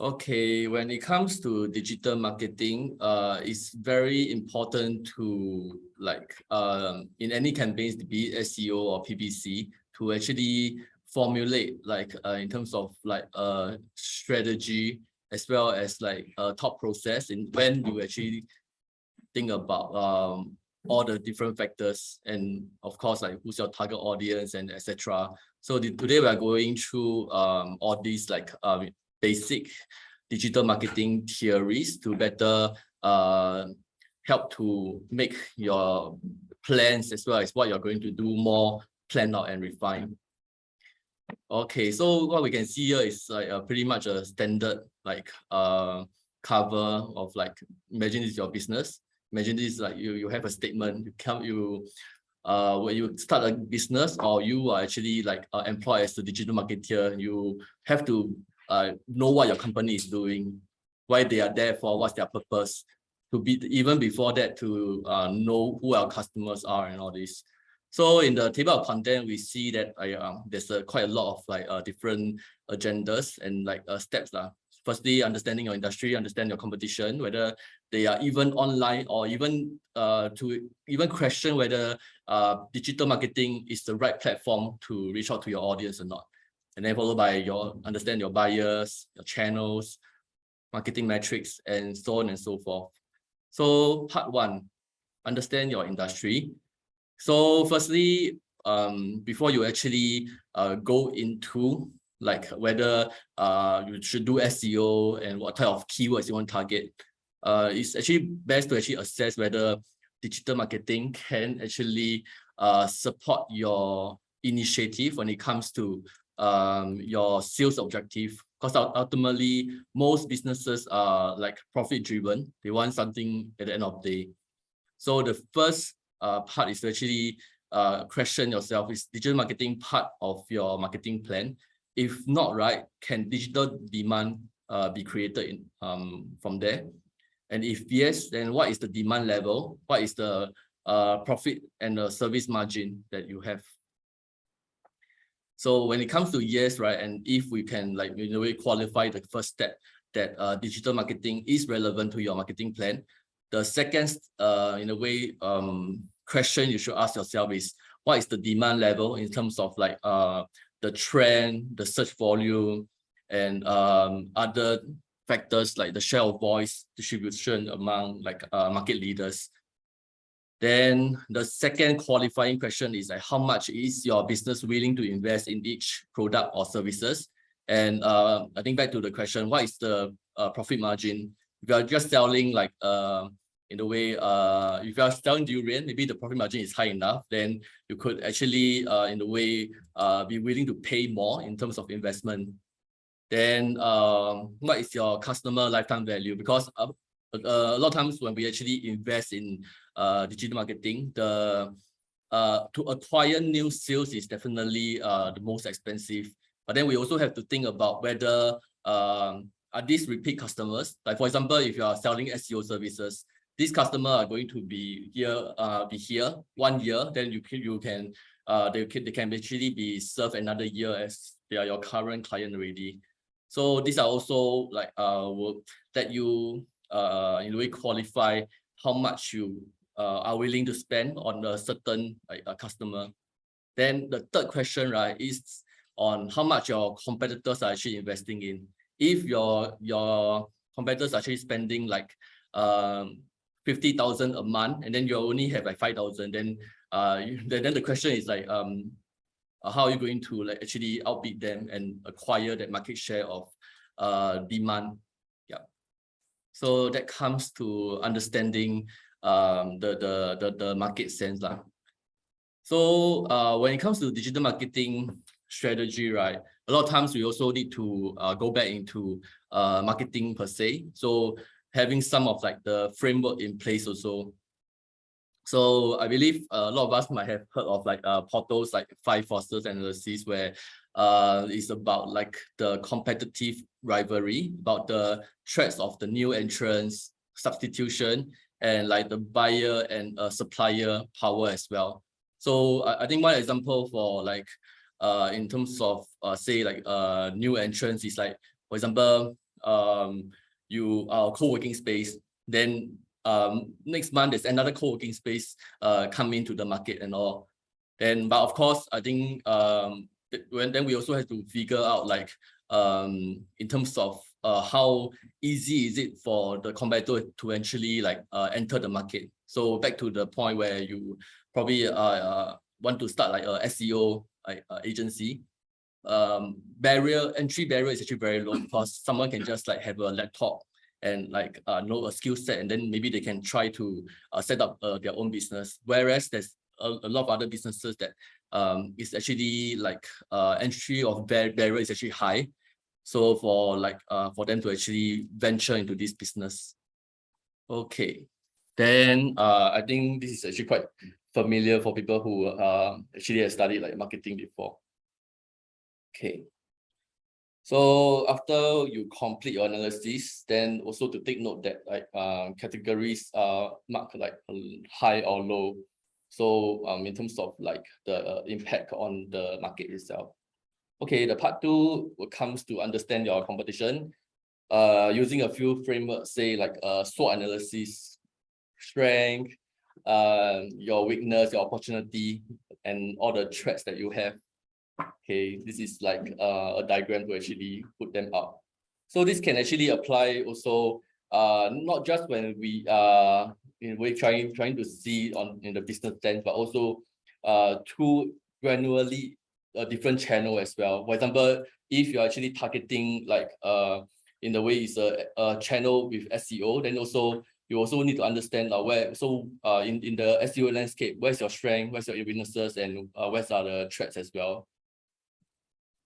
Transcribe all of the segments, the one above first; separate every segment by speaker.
Speaker 1: Okay, when it comes to digital marketing, it's very important to in any campaigns, be it SEO or PPC, to actually formulate in terms of strategy as well as a thought process in when you actually think about all the different factors and of course who's your target audience and etc. So today we are going through all these basic digital marketing theories to better help to make your plans as well as what you're going to do more planned out and refined. Okay, so what we can see here is pretty much a standard cover of imagine this is your business. Imagine this you have a statement. When you start a business or you are actually employed as a digital marketer, you have to know what your company is doing, why they are there for, what's their purpose, to be even before that to know who our customers are and all this. So in the table of content, we see that there's quite a lot of different agendas and steps. Firstly, understanding your industry, understand your competition, whether they are even online or even to even question whether digital marketing is the right platform to reach out to your audience or not. And then followed by understand your buyers, your channels, marketing metrics, and so on and so forth. So part one, understand your industry. So firstly, before you actually go into whether you should do SEO and what type of keywords you want to target, it's actually best to actually assess whether digital marketing can actually support your initiative when it comes to your sales objective. Because ultimately, most businesses are profit driven. They want something at the end of the day. So the first part is to actually question yourself, is digital marketing part of your marketing plan? If not, can digital demand be created from there? And if yes, then what is the demand level? What is the profit and the service margin that you have? So when it comes to yes, and if we can in a way qualify the first step that digital marketing is relevant to your marketing plan, the second in a way question you should ask yourself is, what is the demand level in terms of the trend, the search volume, and other factors like the share of voice distribution among market leaders. Then the second qualifying question is how much is your business willing to invest in each product or services? And I think back to the question, what is the profit margin? If you are just selling in a way, if you are selling durian, maybe the profit margin is high enough, then you could actually in a way be willing to pay more in terms of investment. Then what is your customer lifetime value? Because a lot of times when we actually invest in digital marketing, to acquire new sales is definitely the most expensive. But then we also have to think about whether are these repeat customers. Like for example, if you are selling SEO services, these customers are going to be here 1 year, then they can actually be served another year as they are your current client already. So these are also that you in a way qualify how much you are willing to spend on a certain customer. Then the third question is on how much your competitors are actually investing in. If your competitors are actually spending 50,000 a month and then you only have 5,000, then the question is how are you going to actually outbid them and acquire that market share of demand? Yeah. So that comes to understanding the market sense. So when it comes to digital marketing strategy, a lot of times we also need to go back into marketing per se. So having some of the framework in place also. So I believe a lot of us might have heard of portals like 5 Forces analysis, where it's about the competitive rivalry, about the threats of the new entrants, substitution, and the buyer and supplier power as well. So I think one example for in terms of say new entrants is for example you co-working space, then next month there's another co-working space come into the market and all. Then, but of course, I think then we also have to figure out like in terms of how easy is it for the competitor to actually like enter the market. So back to the point where you probably want to start like a SEO agency. Entry barrier is actually very low because someone can just like have a laptop and like know a skill set, and then maybe they can try to set up their own business. Whereas there's a lot of other businesses that is actually like entry of barrier is actually high. So for like for them to actually venture into this business. Okay, then I think this is actually quite familiar for people who actually have studied like marketing before. Okay. So after you complete your analysis, then also to take note that like categories are marked like high or low. So in terms of like the impact on the market itself. Okay, the part 2 comes to understand your competition using a few frameworks, say like SWOT analysis, strength, your weakness, your opportunity, and all the threats that you have. Okay, this is like a diagram to actually put them up. So this can actually apply also not just when we are in way trying to see in the business sense, but also through granularly a different channel as well. For example, if you're actually targeting like in the way is a channel with SEO, then also you also need to understand where in the SEO landscape, where's your strength, where's your weaknesses, and where's are the threats as well.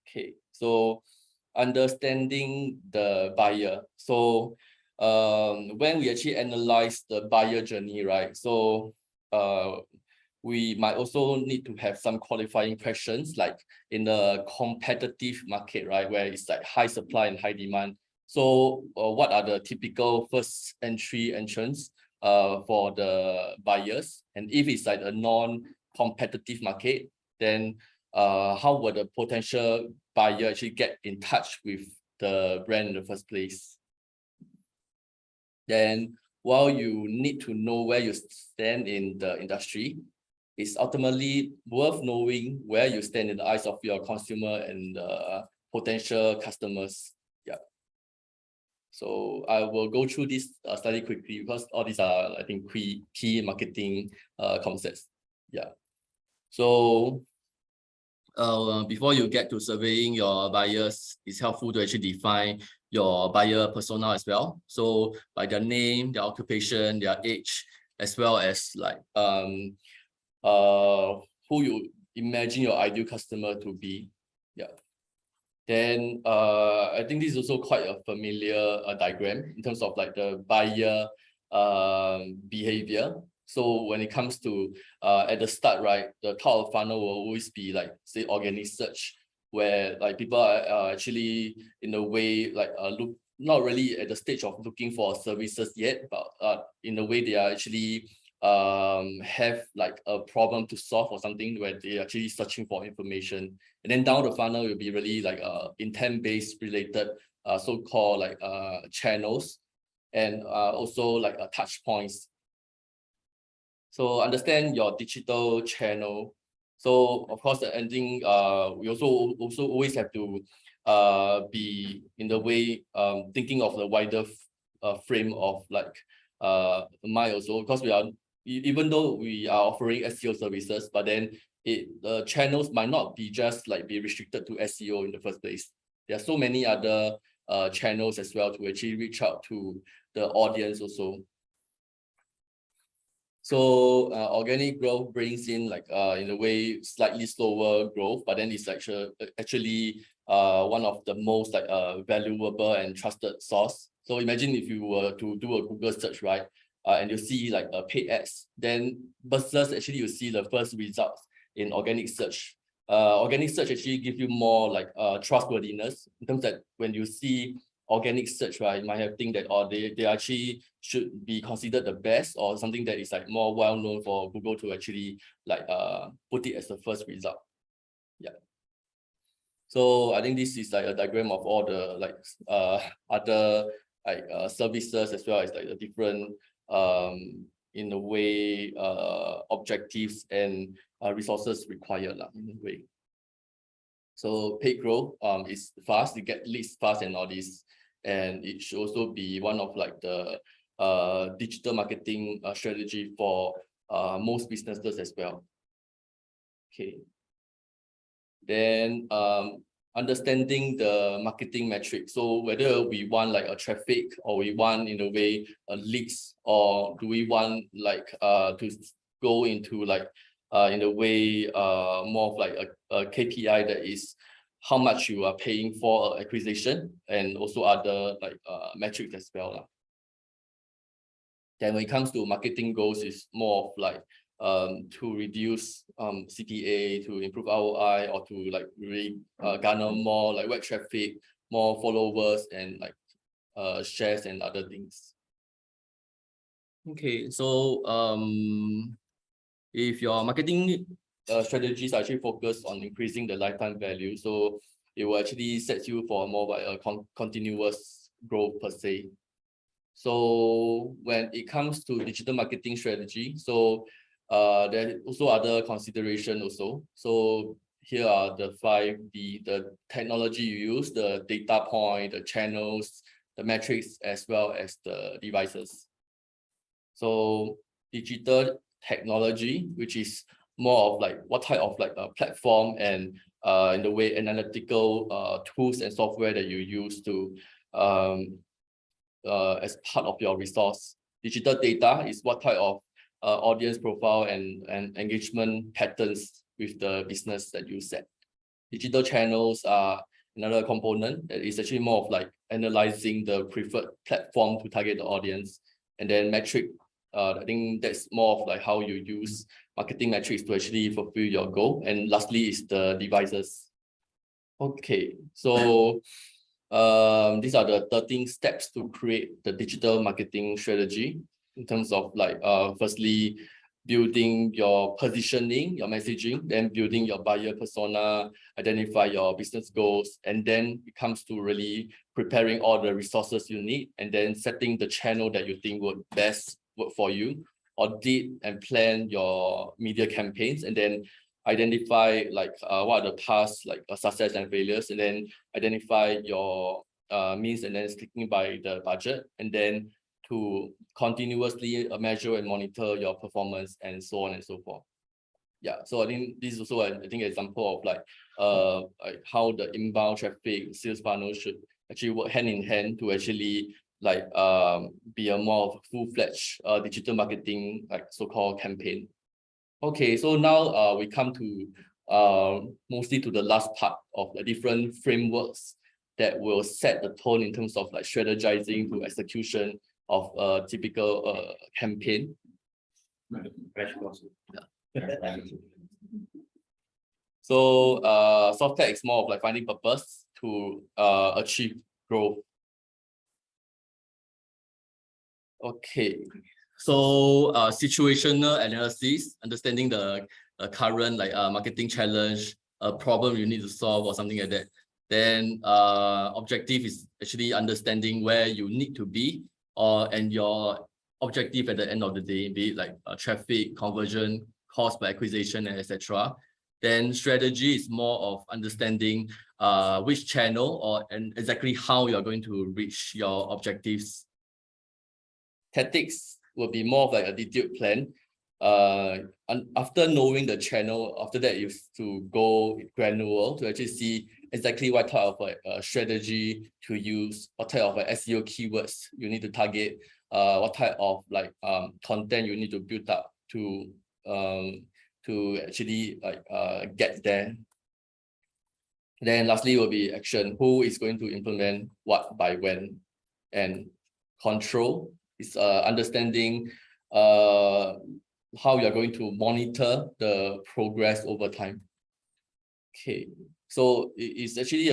Speaker 1: Okay, so understanding the buyer. So when we actually analyze the buyer journey, right? So we might also need to have some qualifying questions, like in the competitive market, right, where it's like high supply and high demand. So what are the typical first entry entrants for the buyers? And if it's like a non-competitive market, then how would the potential buyer actually get in touch with the brand in the first place? Then while you need to know where you stand in the industry, it's ultimately worth knowing where you stand in the eyes of your consumer and potential customers. Yeah. So I will go through this study quickly because all these are, I think, key marketing concepts. Yeah. So before you get to surveying your buyers, it's helpful to actually define your buyer persona as well. So by their name, their occupation, their age, as well as like who you imagine your ideal customer to be. Yeah. Then I think this is also quite a familiar diagram in terms of like the buyer behavior. So when it comes to at the start, right, the top of funnel will always be like, say, organic search, where like people are actually in a way like look not really at the stage of looking for services yet, but in a way they are actually have like a problem to solve or something where they are actually searching for information. And then down the funnel will be really like intent-based related so-called like channels and also like touch points. So understand your digital channel. So of course the ending we also always have to be in the way thinking of the wider frame of like mind also, because we are, even though we are offering SEO services, but then the channels might not be just like be restricted to SEO in the first place. There are so many other channels as well to actually reach out to the audience also. So organic growth brings in like in a way slightly slower growth, but then it's actually one of the most like valuable and trusted source. So imagine if you were to do a Google search, right, and you see like a paid ads, then versus actually you see the first results in organic search. Organic search actually give you more like trustworthiness in terms that when you see organic search, right, you might have think that they actually should be considered the best or something that is like more well known for Google to actually like put it as the first result. Yeah. So I think this is like a diagram of all the like other like services, as well as like the different in a way objectives and resources required in a way. So paid growth is fast, you get leads fast and all this, and it should also be one of like the digital marketing strategy for most businesses as well. Okay. Then understanding the marketing metrics. So whether we want like a traffic, or we want in a way leads, or do we want like to go into like in a way more of like a KPI that is how much you are paying for acquisition, and also other like metrics as well. Then when it comes to marketing goals, it's more of like to reduce CPA, to improve ROI, or to like really garner more like web traffic, more followers, and like shares and other things. Okay, so if your marketing strategies are actually focused on increasing the lifetime value, so it will actually set you for more like a continuous growth per se. So when it comes to digital marketing strategy, so there are also other consideration also. So here are the 5D: the technology you use, the data point, the channels, the metrics, as well as the devices. So digital technology, which is more of like what type of like a platform and in the way analytical tools and software that you use to as part of your resource. Digital data is what type of audience profile and engagement patterns with the business that you set. Digital channels are another component that is actually more of like analyzing the preferred platform to target the audience. And then metric, I think that's more of like how you use marketing metrics to actually fulfill your goal. And lastly is the devices. Okay, so these are the 13 steps to create the digital marketing strategy, in terms of like firstly building your positioning, your messaging, then building your buyer persona, identify your business goals, and then it comes to really preparing all the resources you need, and then setting the channel that you think would best work for you, audit and plan your media campaigns, and then identify like what are the past like success and failures, and then identify your means, and then sticking by the budget, and then to continuously measure and monitor your performance, and so on and so forth. Yeah, so I think this is also I think an example of like how the inbound traffic sales funnel should actually work hand in hand to actually like be a more of full-fledged digital marketing like so-called campaign. Okay, so now we come to mostly to the last part of the different frameworks that will set the tone in terms of like strategizing to execution of a typical campaign. Yeah. So SOSTACT is more of like finding purpose to achieve growth. Okay, so situational analysis, understanding the current like marketing challenge, a problem you need to solve or something like that. Then objective is actually understanding where you need to be, and your objective at the end of the day, be it like traffic, conversion, cost per acquisition, and etc. Then strategy is more of understanding which channel and exactly how you're going to reach your objectives. Tactics will be more of like a detailed plan. After knowing the channel, after that you have to go granular to actually see exactly what type of like strategy to use, what type of like SEO keywords you need to target, what type of like content you need to build up to actually like get there. Then lastly will be action. Who is going to implement what by when? And control is understanding how you're going to monitor the progress over time. Okay, so it's actually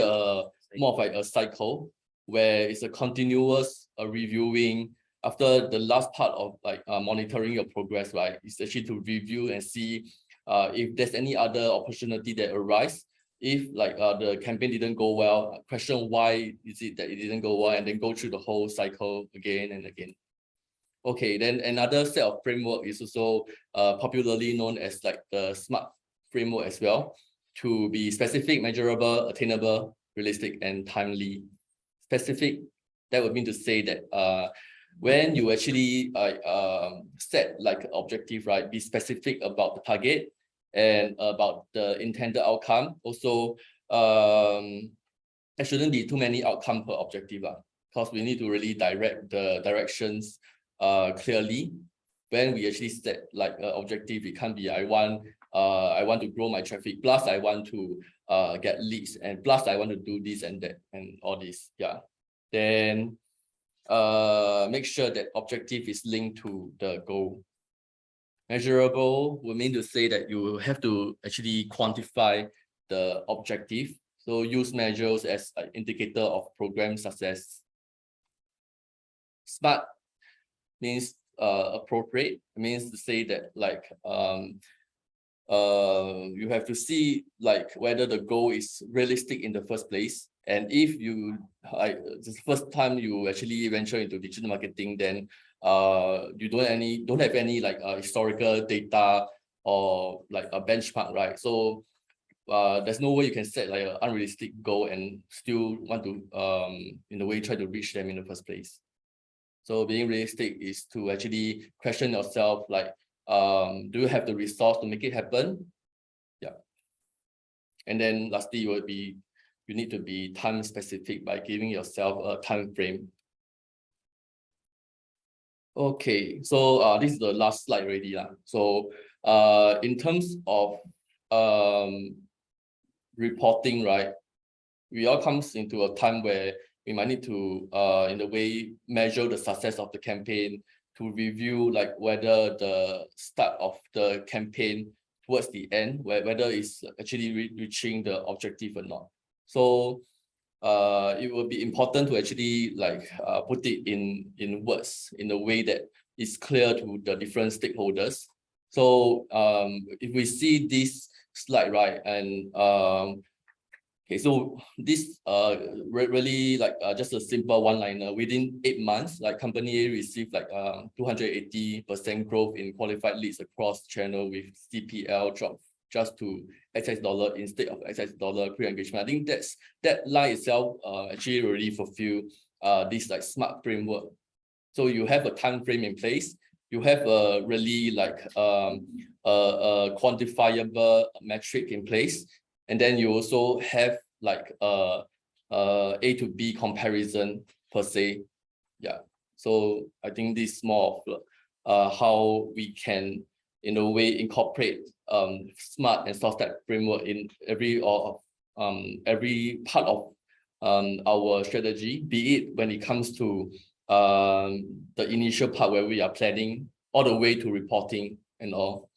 Speaker 1: more of like a cycle where it's a continuous reviewing. After the last part of like monitoring your progress, right, it's actually to review and see if there's any other opportunity that arise if like the campaign didn't go well, question why is it that it didn't go well, and then go through the whole cycle again and again. Okay, then another set of framework is also popularly known as like the SMART framework as well, to be specific, measurable, attainable, realistic, and timely. Specific, that would mean to say that when you actually set like an objective, right, be specific about the target and about the intended outcome. Also, there shouldn't be too many outcome per objective, because we need to really direct the directions clearly. When we actually set like an objective, it can't be I want to grow my traffic, plus I want to get leads, and plus I want to do this and that and all this. Yeah. Then make sure that objective is linked to the goal. Measurable will mean to say that you have to actually quantify the objective. So use measures as an indicator of program success. Smart means appropriate. It means to say that like you have to see like whether the goal is realistic in the first place. And if you the first time you actually venture into digital marketing, then you don't have any like historical data or like a benchmark, right? So there's no way you can set like an unrealistic goal and still want to in a way try to reach them in the first place. So being realistic is to actually question yourself, like do you have the resource to make it happen? Yeah. And then lastly, you need to be time specific by giving yourself a time frame. Okay, so this is the last slide already. So in terms of reporting, right, we all comes into a time where we might need to in a way measure the success of the campaign, to review like whether the start of the campaign towards the end, whether it's actually reaching the objective or not. So it will be important to actually like put it in words in a way that is clear to the different stakeholders. So if we see this slide, right, and okay, so this really like just a simple one-liner. Within 8 months, like company received like 280% growth in qualified leads across channel, with CPL drop just to $X instead of $X pre-engagement. I think that line itself actually really fulfill this like SMART framework. So you have a time frame in place. You have a really like a quantifiable metric in place. And then you also have like a A to B comparison per se. Yeah. So I think this is more of how we can, in a way, incorporate SMART and SOSTACT framework in every part of our strategy, be it when it comes to the initial part where we are planning, all the way to reporting and all.